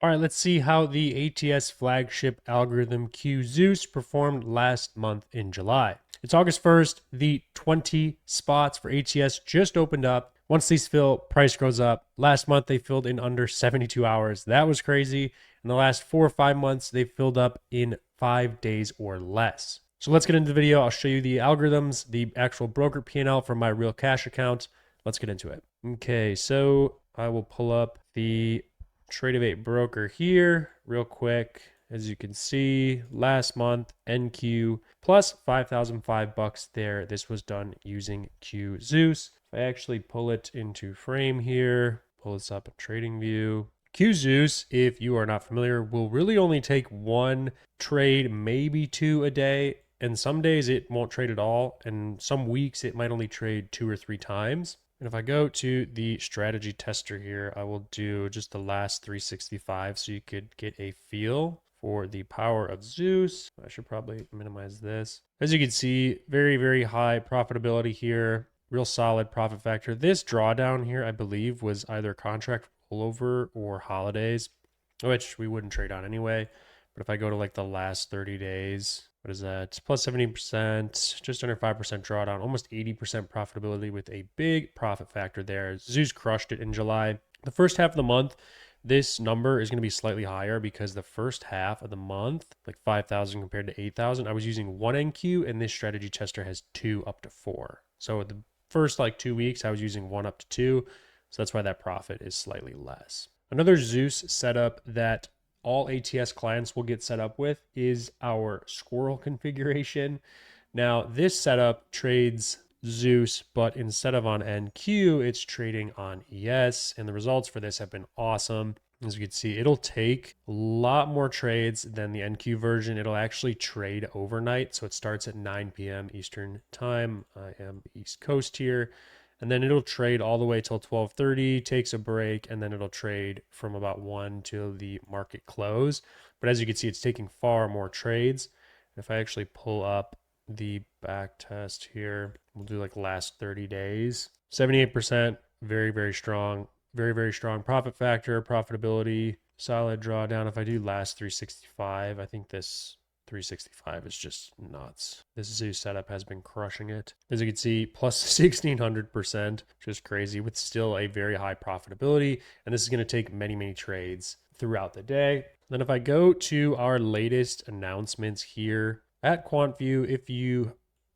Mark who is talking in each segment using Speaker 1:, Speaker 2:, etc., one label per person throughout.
Speaker 1: All right, let's see how the ATS flagship algorithm Zeus performed last month in July. It's August 1st. The 20 spots for ATS just opened up. Once these fill, price goes up. Last month, they filled in under 72 hours. That was crazy. In the last 4 or 5 months, they filled up in 5 days or less. So let's get into the video. I'll show you the algorithms, the actual broker P&L from my real cash account. Let's get into it. Okay, so I will pull up the Trading broker here real quick. As you can see, last month NQ plus 5,005 bucks there. This was done using Zeus. If I actually pull it into frame here, pull this up in TradingView. Zeus, if you are not familiar, will really only take one trade, maybe two a day. And some days it won't trade at all. And some weeks it might only trade 2 or 3 times. And if I go to the strategy tester here, I will do just the last 365 so you could get a feel for the power of Zeus. I should probably minimize this. As you can see, very, very high profitability here. Real solid profit factor. This drawdown here, I believe, was either contract rollover or holidays, which we wouldn't trade on anyway. But if I go to like the last 30 days, what is that? Plus 70%, just under 5% drawdown, almost 80% profitability with a big profit factor there. Zeus crushed it in July. The first half of the month, this number is going to be slightly higher because the first half of the month, like 5,000 compared to 8,000, I was using 1 NQ and this strategy tester has 2 up to 4. So the first like 2 weeks, I was using 1 up to 2. So that's why that profit is slightly less. Another Zeus setup that all ATS clients will get set up with is our Squirrel configuration. Now, this setup trades Zeus, but instead of on NQ, it's trading on ES, and the results for this have been awesome. As you can see, it'll take a lot more trades than the NQ version. It'll actually trade overnight, so it starts at 9 p.m. Eastern time. I am East Coast here. And then it'll trade all the way till 12:30, takes a break, and then it'll trade from about 1 till the market close. But as you can see, it's taking far more trades. If I actually pull up the back test here, we'll do like last 30 days. 78%, very, very strong. Very, very strong profit factor, profitability, solid drawdown. If I do last 365, I think this 365 is just nuts. This Zeus setup has been crushing it. As you can see, plus 1,600%, just crazy with still a very high profitability. And this is going to take many, many trades throughout the day. Then if I go to our latest announcements here at QuantVue, if you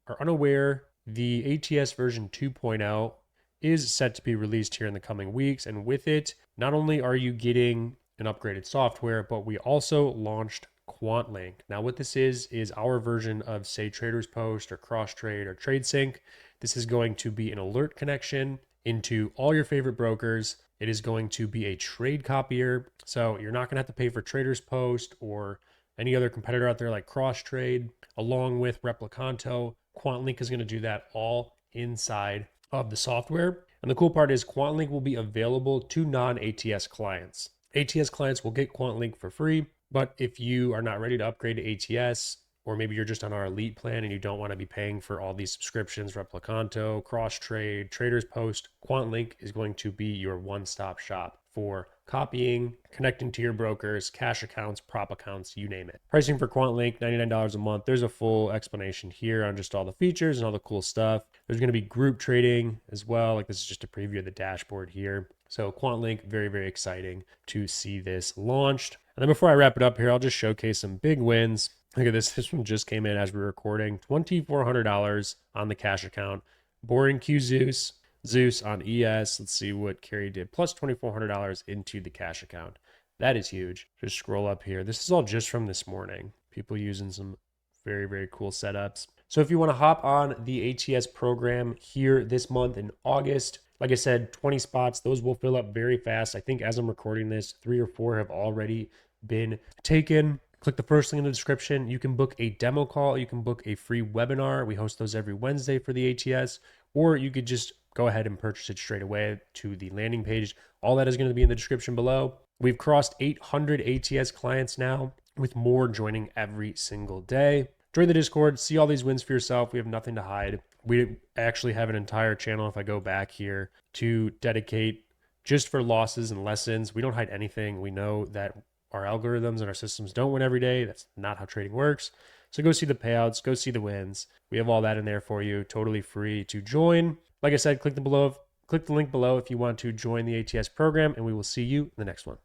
Speaker 1: are unaware, the ATS version 2.0 is set to be released here in the coming weeks. And with it, not only are you getting an upgraded software, but we also launched Quant Link. Now, what this is our version of, say, Traders Post or Cross Trade or TradeSync. This is going to be an alert connection into all your favorite brokers. It is going to be a trade copier. So you're not going to have to pay for Traders Post or any other competitor out there like Cross Trade, along with Replicanto. Quant Link is going to do that all inside of the software. And the cool part is Quant Link will be available to non-ATS clients. ATS clients will get Quant Link for free. But if you are not ready to upgrade to ATS, or maybe you're just on our elite plan and you don't want to be paying for all these subscriptions, Replicanto, Cross Trade, Traders Post, Quant Link is going to be your one-stop shop for copying, connecting to your brokers, cash accounts, prop accounts, you name it. Pricing for Quant Link, $99 a month. There's a full explanation here on just all the features and all the cool stuff. There's going to be group trading as well. Like this is just a preview of the dashboard here. So Quant Link, very, very exciting to see this launched. And then before I wrap it up here, I'll just showcase some big wins. Look at this. This one just came in as we were recording. $2,400 on the cash account. Boring Zeus on ES. Let's see what Carrie did. Plus $2,400 into the cash account. That is huge. Just scroll up here. This is all just from this morning. People using some very, very cool setups. So if you want to hop on the ATS program here this month in August, like I said, 20 spots. Those will fill up very fast. I think as I'm recording this, 3 or 4 have already been taken. Click the first link in the description. You can book a demo call. You can book a free webinar. We host those every Wednesday for the ATS. Or you could just go ahead and purchase it straight away to the landing page. All that is going to be in the description below. We've crossed 800 ATS clients now, with more joining every single day. Join the Discord. See all these wins for yourself. We have nothing to hide. We actually have an entire channel, if I go back here, to dedicate just for losses and lessons. We don't hide anything. We know that our algorithms and our systems don't win every day. That's not how trading works. So go see the payouts, go see the wins. We have all that in there for you, totally free to join. Like I said, click the link below if you want to join the ATS program, and we will see you in the next one.